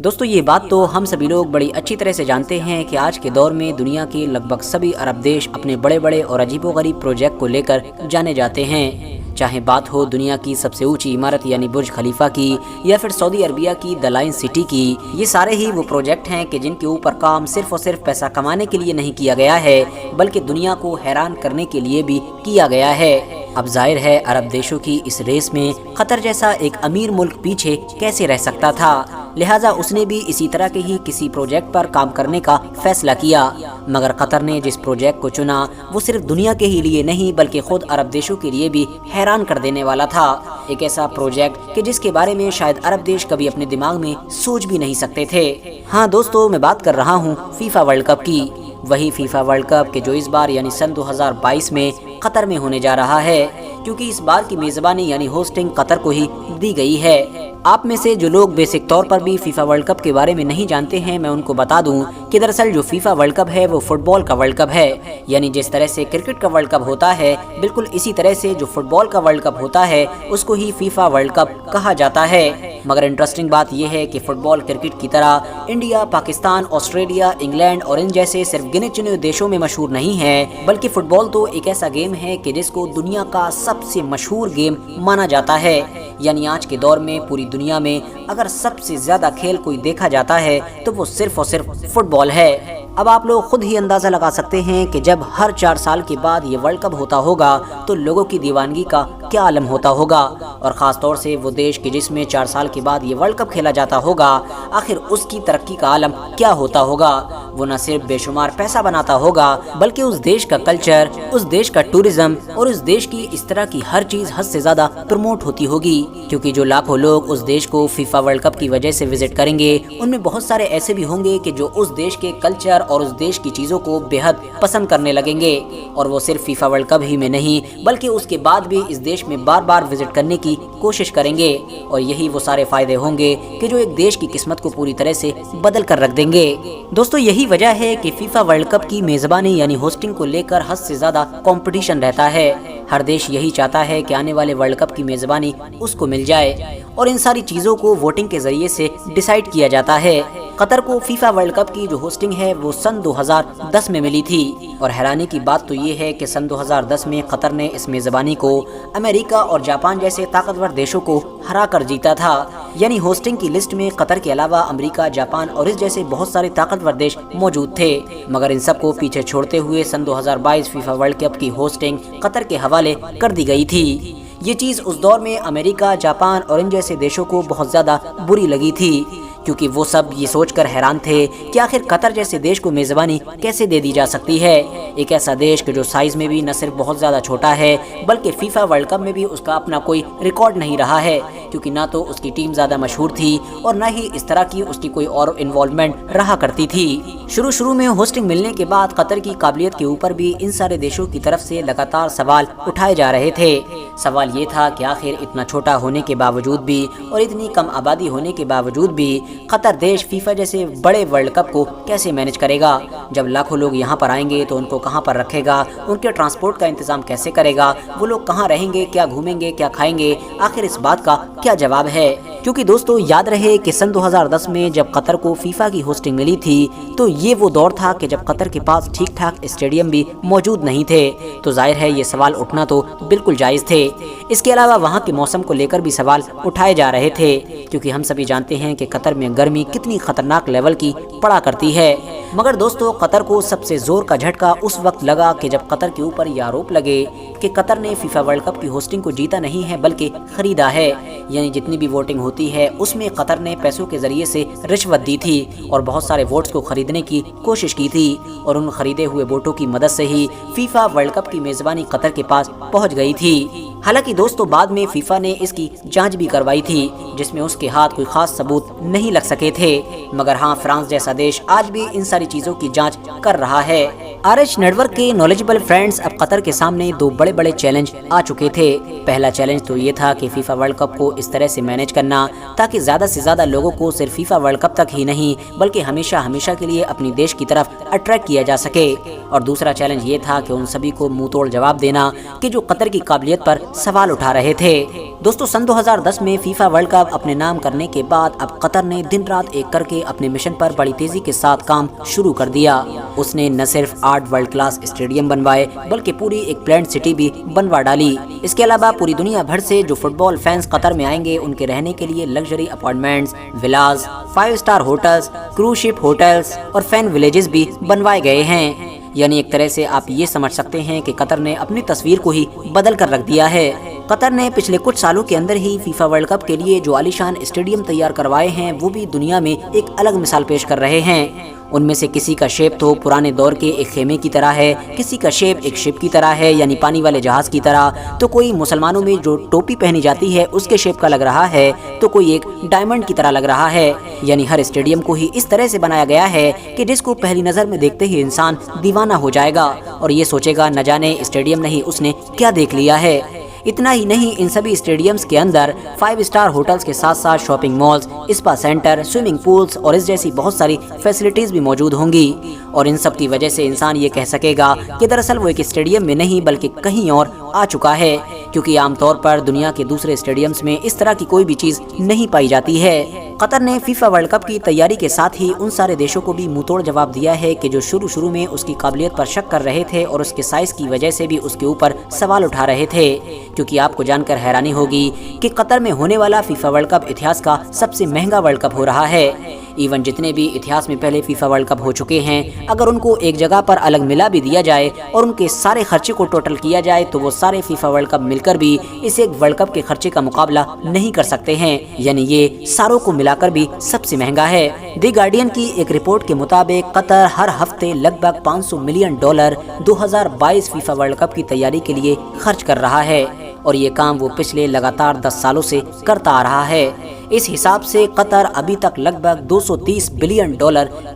دوستو یہ بات تو ہم سبھی لوگ بڑی اچھی طرح سے جانتے ہیں کہ آج کے دور میں دنیا کے لگ بھگ سبھی عرب دیش اپنے بڑے بڑے اور عجیب و غریب پروجیکٹ کو لے کر جانے جاتے ہیں، چاہے بات ہو دنیا کی سب سے اونچی عمارت یعنی برج خلیفہ کی یا پھر سعودی عربیہ کی دی لائن سٹی کی۔ یہ سارے ہی وہ پروجیکٹ ہیں کہ جن کے اوپر کام صرف اور صرف پیسہ کمانے کے لیے نہیں کیا گیا ہے بلکہ دنیا کو حیران کرنے کے لیے بھی کیا گیا ہے۔ اب ظاہر ہے عرب دیشوں کی اس ریس میں قطر جیسا ایک امیر ملک پیچھے کیسے رہ سکتا تھا، لہٰذا اس نے بھی اسی طرح کے ہی کسی پروجیکٹ پر کام کرنے کا فیصلہ کیا۔ مگر قطر نے جس پروجیکٹ کو چنا وہ صرف دنیا کے ہی لیے نہیں بلکہ خود عرب دیشوں کے لیے بھی حیران کر دینے والا تھا۔ ایک ایسا پروجیکٹ کہ جس کے بارے میں شاید عرب دیش کبھی اپنے دماغ میں سوچ بھی نہیں سکتے تھے۔ ہاں دوستو، میں بات کر رہا ہوں فیفا ورلڈ کپ کی، وہی فیفا ورلڈ کپ کہ جو اس بار یعنی سن 2022 میں قطر میں ہونے جا رہا ہے، کیونکہ اس بار کی میزبانی یعنی ہوسٹنگ قطر کو ہی دی گئی ہے۔ آپ میں سے جو لوگ بیسک طور پر بھی فیفا ورلڈ کپ کے بارے میں نہیں جانتے ہیں، میں ان کو بتا دوں کہ دراصل جو فیفا ورلڈ کپ ہے وہ فٹ بال کا ورلڈ کپ ہے، یعنی جس طرح سے کرکٹ کا ورلڈ کپ ہوتا ہے بالکل اسی طرح سے جو فٹ بال کا ورلڈ کپ ہوتا ہے اس کو ہی فیفا ورلڈ کپ کہا جاتا ہے۔ مگر انٹرسٹنگ بات یہ ہے کہ فٹ بال کرکٹ کی طرح انڈیا، پاکستان، آسٹریلیا، انگلینڈ اور ان جیسے صرف گنے چنے دیشوں میں مشہور نہیں ہے، بلکہ فٹ بال تو ایک ایسا گیم ہے کہ جس کو دنیا کا سب سے مشہور گیم مانا جاتا ہے۔ یعنی آج کے دور میں پوری دنیا میں اگر سب سے زیادہ کھیل کوئی دیکھا جاتا ہے تو وہ صرف اور صرف فٹ بال ہے۔ اب آپ لوگ خود ہی اندازہ لگا سکتے ہیں کہ جب ہر 4 سال کے بعد یہ ورلڈ کپ ہوتا ہوگا تو لوگوں کی دیوانگی کا کیا عالم ہوتا ہوگا، اور خاص طور سے وہ دیش کہ جس میں 4 سال کے بعد یہ ورلڈ کپ کھیلا جاتا ہوگا، آخر اس کی ترقی کا عالم کیا ہوتا ہوگا۔ وہ نہ صرف بے شمار پیسہ بناتا ہوگا بلکہ اس دیش کا کلچر، اس دیش کا ٹورزم اور اس دیش کی اس طرح کی ہر چیز حد سے زیادہ پروموٹ ہوتی ہوگی، کیونکہ جو لاکھوں لوگ اس دیش کو فیفا ورلڈ کپ کی وجہ سے وزٹ کریں گے ان میں بہت سارے ایسے بھی ہوں گے کہ جو اس دیش کے کلچر اور اس دیش کی چیزوں کو بے حد پسند کرنے لگیں گے، اور وہ صرف فیفا ورلڈ کپ ہی میں نہیں بلکہ اس کے بعد بھی اس دیش میں بار بار وزٹ کرنے کی کوشش کریں گے، اور یہی وہ سارے فائدے ہوں گے کہ جو ایک دیش کی قسمت کو پوری طرح سے بدل کر رکھ دیں گے۔ دوستو یہی وجہ ہے کہ فیفا ورلڈ کپ کی میزبانی یعنی ہوسٹنگ کو لے کر حد سے زیادہ کمپٹیشن رہتا ہے۔ ہر دیش یہی چاہتا ہے کہ آنے والے ورلڈ کپ کی میزبانی اس کو مل جائے، اور ان ساری چیزوں کو ووٹنگ کے ذریعے سے ڈیسائیڈ کیا جاتا ہے۔ قطر کو فیفا ورلڈ کپ کی جو ہوسٹنگ ہے وہ سن 2010 میں ملی تھی، اور حیرانی کی بات تو یہ ہے کہ سن 2010 میں قطر نے اس میزبانی کو امریکہ اور جاپان جیسے طاقتور دیشوں کو ہرا کر جیتا تھا۔ یعنی ہوسٹنگ کی لسٹ میں قطر کے علاوہ امریکہ، جاپان اور اس جیسے بہت سارے طاقتور دیش موجود تھے، مگر ان سب کو پیچھے چھوڑتے ہوئے سن 2022 فیفا ورلڈ کپ کی ہوسٹنگ قطر کے حوالے کر دی گئی تھی۔ یہ چیز اس دور میں امریکہ، جاپان اور ان جیسے دیشوں کو بہت زیادہ بری لگی تھی، کیونکہ وہ سب یہ سوچ کر حیران تھے کہ آخر قطر جیسے دیش کو میزبانی کیسے دے دی جا سکتی ہے، ایک ایسا دیش کہ جو سائز میں بھی نہ صرف بہت زیادہ چھوٹا ہے بلکہ فیفا ورلڈ کپ میں بھی اس کا اپنا کوئی ریکارڈ نہیں رہا ہے، کیونکہ نہ تو اس کی ٹیم زیادہ مشہور تھی اور نہ ہی اس طرح کی اس کی کوئی اور انوالومنٹ رہا کرتی تھی۔ شروع میں ہوسٹنگ ملنے کے بعد قطر کی قابلیت کے اوپر بھی ان سارے دیشوں کی طرف سے لگاتار سوال اٹھائے جا رہے تھے۔ سوال یہ تھا کہ آخر اتنا چھوٹا ہونے کے باوجود بھی اور اتنی کم آبادی ہونے کے باوجود بھی قطر دیش فیفا جیسے بڑے ورلڈ کپ کو کیسے مینج کرے گا؟ جب لاکھوں لوگ یہاں پر آئیں گے تو ان کو کہاں پر رکھے گا؟ ان کے ٹرانسپورٹ کا انتظام کیسے کرے گا؟ وہ لوگ کہاں رہیں گے؟ کیا گھومیں گے؟ کیا کھائیں گے؟ آخر اس بات کا کیا جواب ہے؟ کیونکہ دوستو یاد رہے کہ سن 2010 میں جب قطر کو فیفا کی ہوسٹنگ ملی تھی تو یہ وہ دور تھا کہ جب قطر کے پاس ٹھیک ٹھاک اسٹیڈیم بھی موجود نہیں تھے، تو ظاہر ہے یہ سوال اٹھنا تو بالکل جائز تھے۔ اس کے علاوہ وہاں کے موسم کو لے کر بھی سوال اٹھائے جا رہے تھے، کیونکہ ہم سبھی جانتے ہیں کہ قطر میں گرمی کتنی خطرناک لیول کی پڑا کرتی ہے۔ مگر دوستو قطر کو سب سے زور کا جھٹکا اس وقت لگا کہ جب قطر کے اوپر یہ آروپ لگے کہ قطر نے فیفا ورلڈ کپ کی ہوسٹنگ کو جیتا نہیں ہے بلکہ خریدا ہے، یعنی جتنی بھی ووٹنگ ہوتی ہے اس میں قطر نے پیسوں کے ذریعے سے رشوت دی تھی اور بہت سارے ووٹس کو خریدنے کی کوشش کی تھی، اور ان خریدے ہوئے ووٹوں کی مدد سے ہی فیفا ورلڈ کپ کی میزبانی قطر کے پاس پہنچ گئی تھی۔ حالانکہ دوستو بعد میں فیفا نے اس کی جانچ بھی کروائی تھی جس میں اس کے ہاتھ کوئی خاص ثبوت نہیں لگ سکے تھے، مگر ہاں فرانس جیسا دیش آج بھی ان ساری چیزوں کی جانچ کر رہا ہے۔ RH نیٹورک کے نالجبل فرینڈز، اب قطر کے سامنے دو بڑے بڑے چیلنج آ چکے تھے۔ پہلا چیلنج تو یہ تھا کہ فیفا ورلڈ کپ کو اس طرح سے مینیج کرنا تاکہ زیادہ سے زیادہ لوگوں کو صرف فیفا ورلڈ کپ تک ہی نہیں بلکہ ہمیشہ کے لیے اپنی دیش کی طرف اٹریکٹ کیا جا سکے، اور دوسرا چیلنج یہ تھا کہ ان سبھی کو منہ توڑ جواب دینا کہ جو قطر کی قابلیت پر سوال اٹھا رہے تھے۔ دوستو، سن 2010 میں فیفا ورلڈ کپ اپنے نام کرنے کے بعد اب قطر نے دن رات ایک کر کے اپنے مشن پر بڑی تیزی کے ساتھ کام شروع کر دیا۔ اس نے نہ صرف 8 ورلڈ کلاس اسٹیڈیم بنوائے بلکہ پوری ایک پلانٹ سٹی بھی بنوا ڈالی۔ اس کے علاوہ پوری دنیا بھر سے جو فٹ بال فینس قطر میں آئیں گے ان کے رہنے کے لیے luxury apartments, villas, 5 star hotels, cruise ship hotels اور فین ولیجز بھی بنوائے گئے ہیں۔ یعنی ایک طرح سے آپ یہ سمجھ سکتے ہیں کہ قطر نے اپنی تصویر کو ہی بدل کر رکھ دیا ہے۔ قطر نے پچھلے کچھ سالوں کے اندر ہی فیفا ورلڈ کپ کے لیے جو عالیشان اسٹیڈیم تیار کروائے ہیں وہ بھی دنیا میں ایک الگ مثال پیش کر رہے ہیں۔ ان میں سے کسی کا شیپ تو پرانے دور کے ایک خیمے کی طرح ہے، کسی کا شیپ ایک شپ کی طرح ہے یعنی پانی والے جہاز کی طرح، تو کوئی مسلمانوں میں جو ٹوپی پہنی جاتی ہے اس کے شیپ کا لگ رہا ہے، تو کوئی ایک ڈائمنڈ کی طرح لگ رہا ہے۔ یعنی ہر اسٹیڈیم کو ہی اس طرح سے بنایا گیا ہے کہ جس کو پہلی نظر میں دیکھتے ہی انسان دیوانہ ہو جائے گا اور یہ سوچے گا نہ جانے اسٹیڈیم نہیں اس نے کیا دیکھ لیا ہے۔ اتنا ہی نہیں، ان سبھی اسٹیڈیمز کے اندر 5 اسٹار ہوٹلز کے ساتھ ساتھ shopping malls, spa centre, swimming pools اور اس جیسی بہت ساری فیسلٹیز بھی موجود ہوں گی، اور ان سب کی وجہ سے انسان یہ کہہ سکے گا کہ دراصل وہ ایک اسٹیڈیم میں نہیں بلکہ کہیں اور آ چکا ہے، کیونکہ عام طور پر دنیا کے دوسرے اسٹیڈیمز میں اس طرح کی کوئی بھی چیز نہیں پائی جاتی ہے۔ قطر نے فیفا ورلڈ کپ کی تیاری کے ساتھ ہی ان سارے دیشوں کو بھی منہ توڑ جواب دیا ہے کہ جو شروع میں اس کی قابلیت پر شک کر رہے تھے اور اس کے سائز کی وجہ سے بھی اس کے اوپر سوال اٹھا رہے تھے، کیونکہ آپ کو جان کر حیرانی ہوگی کہ قطر میں ہونے والا فیفا ورلڈ کپ اتہاس کا سب سے مہنگا ورلڈ کپ ہو رہا ہے۔ ایون جتنے بھی اتہاس میں پہلے فیفا ورلڈ کپ ہو چکے ہیں، اگر ان کو ایک جگہ پر الگ ملا بھی دیا جائے اور ان کے سارے خرچے کو ٹوٹل کیا جائے تو وہ سارے فیفا ورلڈ کپ مل کر بھی اس ایک ورلڈ کپ کے خرچے کا مقابلہ نہیں کر سکتے ہیں، یعنی یہ ساروں کو ملا کر بھی سب سے مہنگا ہے۔ دی گارڈین کی ایک رپورٹ کے مطابق قطر ہر ہفتے لگ بھگ $500 ملین 2022 فیفا ورلڈ کپ کی تیاری کے لیے خرچ کر رہا ہے، اور یہ کام وہ پچھلے لگاتار 10 سالوں سے کرتا آ رہا ہے۔ اس حساب سے قطر ابھی تک لگ بھگ $230 بلین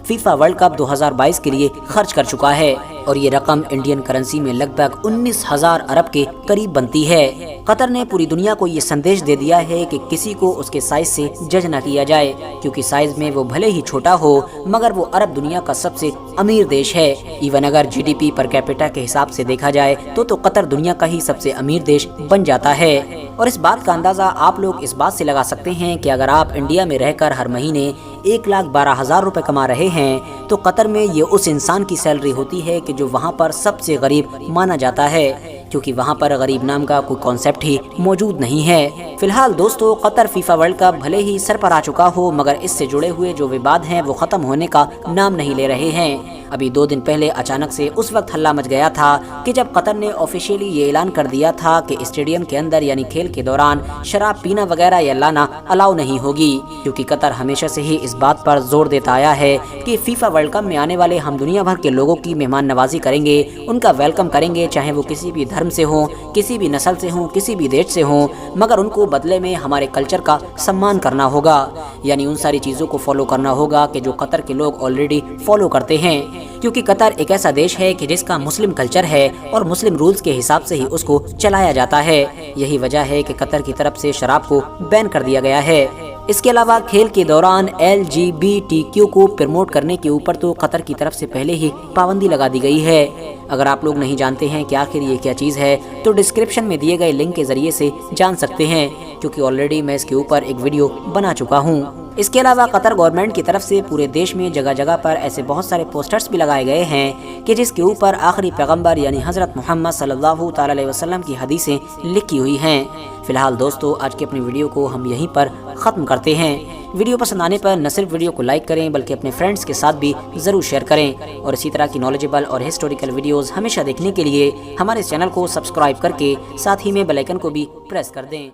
فیفا ورلڈ کپ 2022 کے لیے خرچ کر چکا ہے، اور یہ رقم انڈین کرنسی میں لگ بھگ 19,000 ارب کے قریب بنتی ہے۔ قطر نے پوری دنیا کو یہ سندیش دے دیا ہے کہ کسی کو اس کے سائز سے جج نہ کیا جائے، کیونکہ سائز میں وہ بھلے ہی چھوٹا ہو مگر وہ عرب دنیا کا سب سے امیر دیش ہے۔ ایون اگر GDP پر کیپیٹا کے حساب سے دیکھا جائے تو قطر دنیا کا ہی سب سے امیر دیش بن جاتا ہے، اور اس بات کا اندازہ آپ لوگ اس بات سے لگا سکتے ہیں کہ اگر آپ انڈیا میں رہ کر ہر مہینے 1,12,000 روپے کما رہے ہیں تو قطر میں یہ اس انسان کی سیلری ہوتی ہے کہ جو وہاں پر سب سے غریب مانا جاتا ہے، کیونکہ وہاں پر غریب نام کا کوئی کانسیپٹ ہی موجود نہیں ہے۔ فی الحال دوستو، قطر فیفا ورلڈ کپ بھلے ہی سر پر آ چکا ہو مگر اس سے جڑے ہوئے جو وواد ہیں وہ ختم ہونے کا نام نہیں لے رہے ہیں۔ ابھی 2 دن پہلے اچانک سے اس وقت ہلہ مچ گیا تھا کہ جب قطر نے آفیشیلی یہ اعلان کر دیا تھا کہ اسٹیڈیم کے اندر یعنی کھیل کے دوران شراب پینا وغیرہ یا لانا الاؤ نہیں ہوگی، کیونکہ قطر ہمیشہ سے ہی اس بات پر زور دیتا آیا ہے کہ فیفا ورلڈ کپ میں آنے والے ہم دنیا بھر کے لوگوں کی مہمان نوازی کریں گے، ان کا ویلکم کریں گے، چاہے وہ کسی بھی دھرم سے ہوں، کسی بھی نسل سے ہوں، کسی بھی دیش سے ہوں، مگر ان کو بدلے میں ہمارے کلچر کا سمان کرنا ہوگا، یعنی ان ساری چیزوں کو فالو کرنا ہوگا کہ جو قطر کے لوگ آلریڈی فالو کرتے ہیں، کیونکہ قطر ایک ایسا دیش ہے کہ جس کا مسلم کلچر ہے اور مسلم رولز کے حساب سے ہی اس کو چلایا جاتا ہے۔ یہی وجہ ہے کہ قطر کی طرف سے شراب کو بین کر دیا گیا ہے۔ اس کے علاوہ کھیل کے دوران LGBTQ کو پروموٹ کرنے کے اوپر تو قطر کی طرف سے پہلے ہی پابندی لگا دی گئی ہے۔ اگر آپ لوگ نہیں جانتے ہیں کہ آخر یہ کیا چیز ہے تو ڈسکرپشن میں دیے گئے لنک کے ذریعے سے جان سکتے ہیں، کیونکہ آلریڈی میں اس کے اوپر ایک ویڈیو بنا چکا ہوں۔ اس کے علاوہ قطر گورنمنٹ کی طرف سے پورے دیش میں جگہ جگہ پر ایسے بہت سارے پوسٹرز بھی لگائے گئے ہیں کہ جس کے اوپر آخری پیغمبر یعنی حضرت محمد صلی اللہ تعالی علیہ وسلم کی حدیثیں لکھی ہوئی ہیں۔ فی الحال دوستو، آج کی اپنی ویڈیو کو ہم یہیں پر ختم کرتے ہیں۔ ویڈیو پسند آنے پر نہ صرف ویڈیو کو لائک کریں بلکہ اپنے فرینڈز کے ساتھ بھی ضرور شیئر کریں، اور اسی طرح کی نالجبل اور ہسٹوریکل ویڈیوز ہمیشہ دیکھنے کے لیے ہمارے چینل کو سبسکرائب کر کے ساتھ ہی میں بیل آئیکن کو بھی پریس کر دیں۔